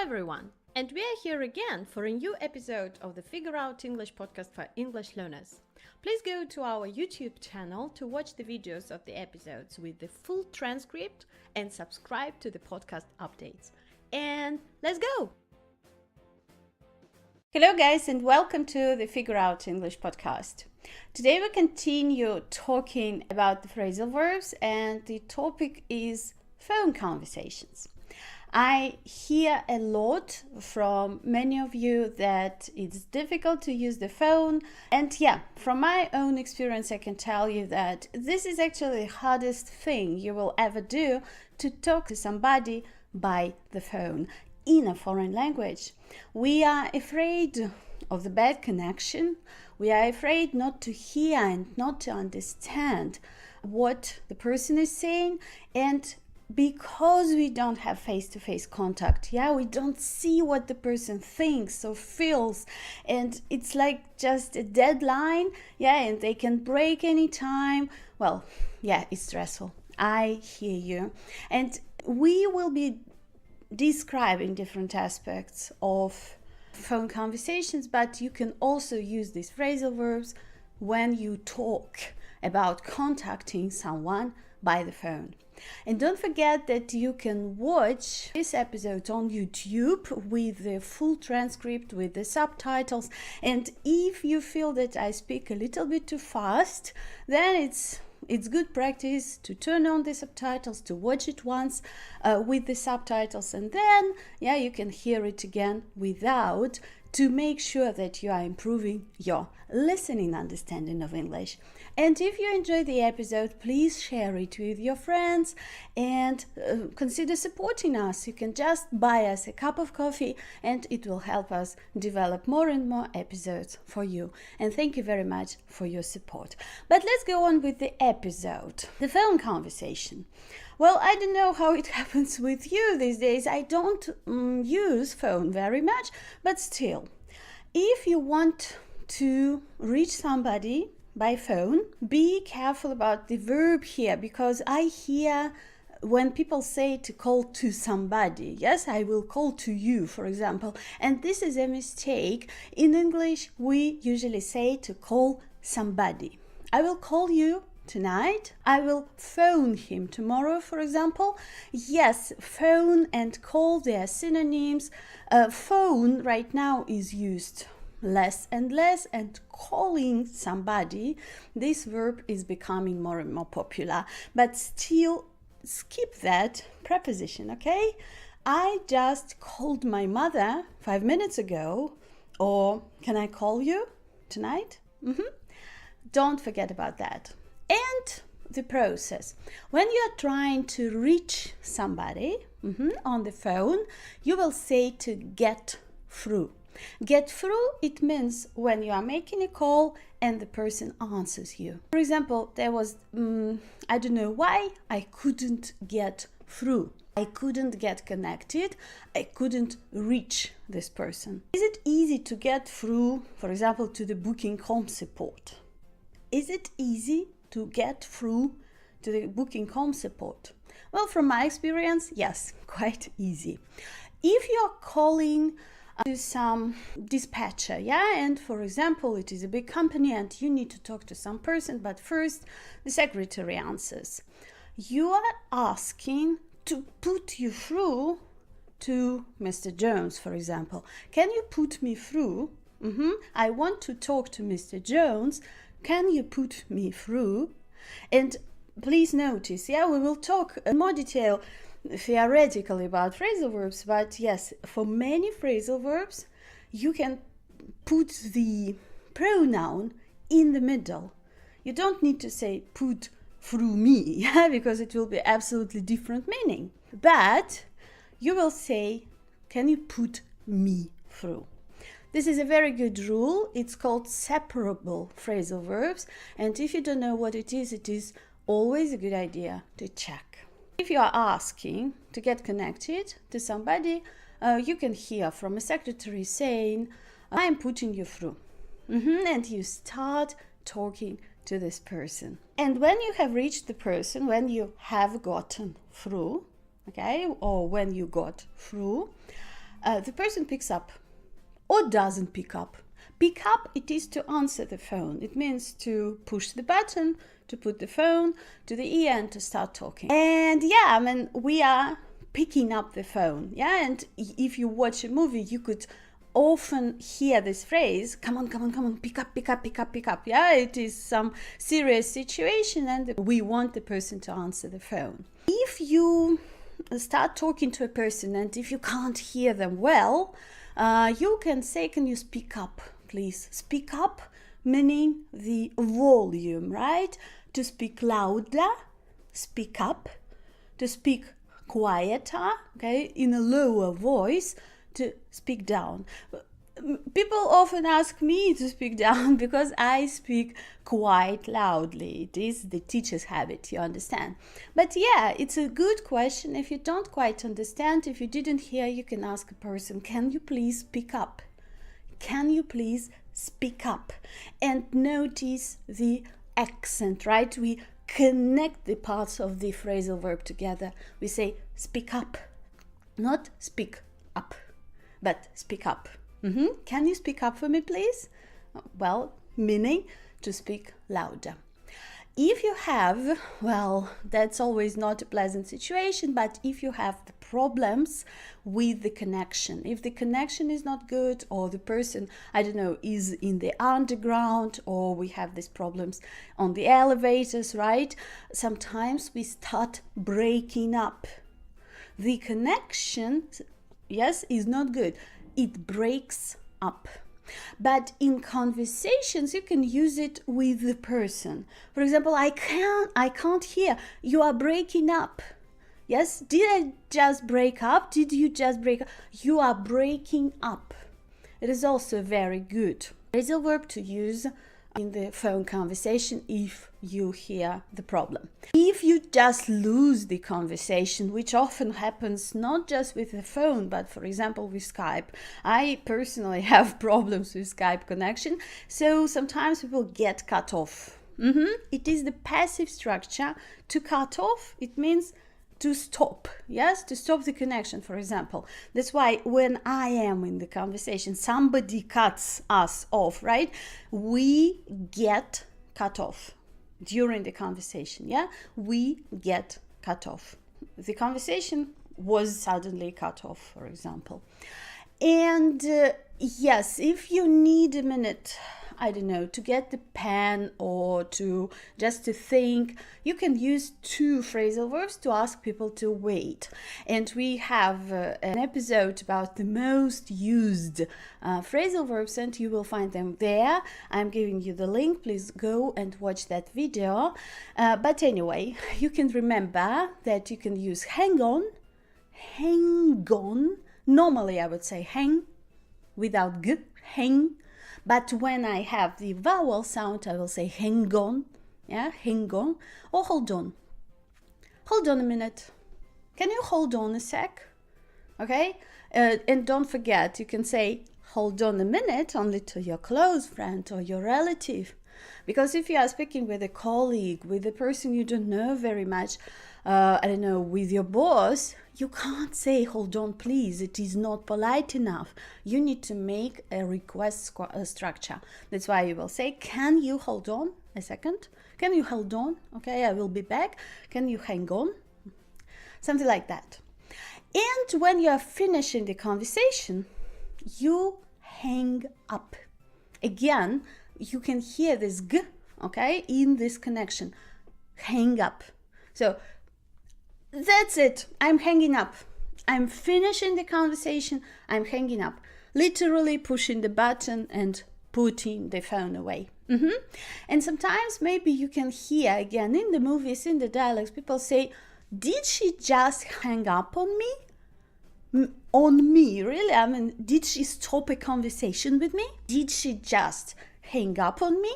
everyone, and we are here again for a new episode of the Figure Out English podcast for English learners. Please go to our YouTube channel to watch the videos of the episodes with the full transcript and subscribe to the podcast updates. And let's go! Hello guys, and welcome to the Figure Out English podcast. Today we continue talking about the phrasal verbs, and the topic is phone conversations. I hear a lot from many of you that it's difficult to use the phone, and from my own experience I can tell you that this is actually the hardest thing you will ever do, to talk to somebody by the phone in a foreign language. We are afraid of the bad connection. We are afraid not to hear and not to understand what the person is saying, and because we don't have face-to-face contact, we don't see what the person thinks or feels, and it's like just a deadline, and they can break anytime. Well, it's stressful. I hear you. And we will be describing different aspects of phone conversations, but you can also use these phrasal verbs when you talk about contacting someone by the phone. And don't forget that you can watch this episode on YouTube with the full transcript, with the subtitles. And if you feel that I speak a little bit too fast, then it's good practice to turn on the subtitles, to watch it once with the subtitles, and then you can hear it again without, to make sure that you are improving your listening understanding of English. And if you enjoy the episode, please share it with your friends and consider supporting us. You can just buy us a cup of coffee and it will help us develop more and more episodes for you. And thank you very much for your support. But let's go on with the episode. The phone conversation. Well, I don't know how it happens with you these days. I don't use phone very much, but still, if you want to reach somebody by phone, be careful about the verb here, because I hear when people say to call to somebody, I will call to you, for example, and this is a mistake. In English, we usually say to call somebody. I will call you tonight. I will phone him tomorrow, for example. Yes, phone and call, they are synonyms. Phone right now is used less and less, and calling somebody, this verb is becoming more and more popular. But still, skip that preposition, okay? I just called my mother 5 minutes ago, or can I call you tonight? Don't forget about that. And the process. When you are trying to reach somebody on the phone, you will say to get through. Get through, it means when you are making a call and the person answers you. For example, there was, I don't know why, I couldn't get through. I couldn't get connected. I couldn't reach this person. Is it easy to get through, for example, to the booking.com support? Is it easy to get through to the booking.com support? Well, from my experience, yes, quite easy. If you are calling to some dispatcher, and for example, it is a big company and you need to talk to some person, but first the secretary answers. You are asking to put you through to Mr. Jones, for example. Can you put me through? I want to talk to Mr. Jones. Can you put me through? And please notice, we will talk in more detail theoretically about phrasal verbs, but yes, for many phrasal verbs, you can put the pronoun in the middle. You don't need to say put through me, because it will be absolutely different meaning. But you will say, can you put me through? This is a very good rule. It's called separable phrasal verbs. And if you don't know what it is always a good idea to check. If you are asking to get connected to somebody, you can hear from a secretary saying, I'm putting you through. And you start talking to this person. And when you have reached the person, when you have gotten through, or when you got through, the person picks up or doesn't pick up. Pick up, it is to answer the phone. It means to push the button, to put the phone to the ear and to start talking. And yeah, I mean, we are picking up the phone. Yeah, and if you watch a movie, you could often hear this phrase, come on, pick up. Yeah, it is some serious situation and we want the person to answer the phone. If you start talking to a person and if you can't hear them well, you can say, can you speak up, please? Speak up, meaning the volume, right? To speak louder, speak up. To speak quieter, okay, in a lower voice, to speak down. People often ask me to speak down because I speak quite loudly. It is the teacher's habit, you understand. But yeah, it's a good question. If you don't quite understand, if you didn't hear, you can ask a person, can you please speak up? Can you please speak up? And notice the accent, right? We connect the parts of the phrasal verb together. We say speak up, not speak up, but speak up. Can you speak up for me, please? Well, meaning to speak louder. If you have, well, that's always not a pleasant situation, but if you have the problems with the connection, if the connection is not good or the person, I don't know, is in the underground or we have these problems on the elevators, right? Sometimes we start breaking up. The connection, yes, is not good. It breaks up. But in conversations, you can use it with the person. For example, I can't hear. You are breaking up. Yes? Did I just break up? Did you just break up? You are breaking up. It is also very good phrasal verb to use in the phone conversation if you hear the problem. If you just lose the conversation, which often happens not just with the phone, but for example with Skype. I personally have problems with Skype connection, so sometimes people get cut off. It is the passive structure to cut off. It means to stop, yes, to stop the connection, for example. That's why when I am in the conversation, somebody cuts us off, right? We get cut off during the conversation, yeah? We get cut off. The conversation was suddenly cut off, for example. And yes, if you need a minute, I don't know, to get the pen or to just to think, you can use two phrasal verbs to ask people to wait. And we have an episode about the most used phrasal verbs, and you will find them there. I'm giving you the link. Please go and watch that video. But anyway, you can remember that you can use hang on. Normally I would say hang without g, hang. But when I have the vowel sound, I will say hang on, yeah, hang on, or hold on. Hold on a minute. Can you hold on a sec? Okay? And don't forget, you can say hold on a minute only to your close friend or your relative. Because if you are speaking with a colleague, with a person you don't know very much, I don't know, with your boss, you can't say hold on please. It is not polite enough. You need to make a request structure. That's why you will say, can you hold on a second? Can you hold on? Okay, I will be back. Can you hang on? Something like that. And when you are finishing the conversation, you hang up. Again, you can hear this g, okay, in this connection. Hang up. So that's it. I'm hanging up. I'm finishing the conversation. I'm hanging up. Literally pushing the button and putting the phone away. And sometimes maybe you can hear again in the movies, in the dialogues, people say, did she just hang up on me? On me, really? I mean, did she stop a conversation with me? Did she just hang up on me?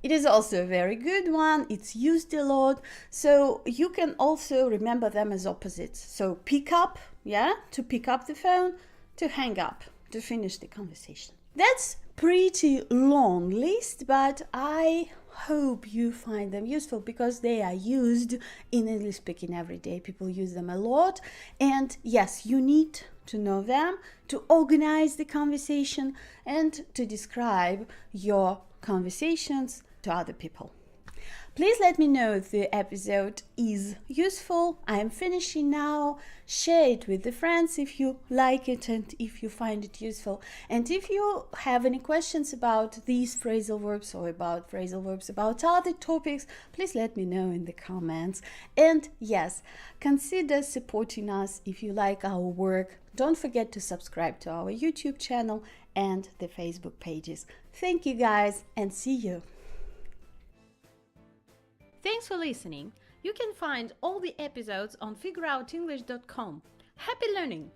It is also a very good one. It's used a lot. So you can also remember them as opposites. So pick up, yeah, to pick up the phone, to hang up, to finish the conversation. That's pretty long list, but I hope you find them useful because they are used in English speaking every day. People use them a lot. And yes, you need to know them to organize the conversation and to describe your conversations to other people. Please let me know if the episode is useful. I am finishing now. Share it with the friends if you like it and if you find it useful. And if you have any questions about these phrasal verbs or about phrasal verbs about other topics, please let me know in the comments. And yes, consider supporting us if you like our work. Don't forget to subscribe to our YouTube channel and the Facebook pages. Thank you guys and see you. Thanks for listening. You can find all the episodes on figureoutenglish.com. Happy learning!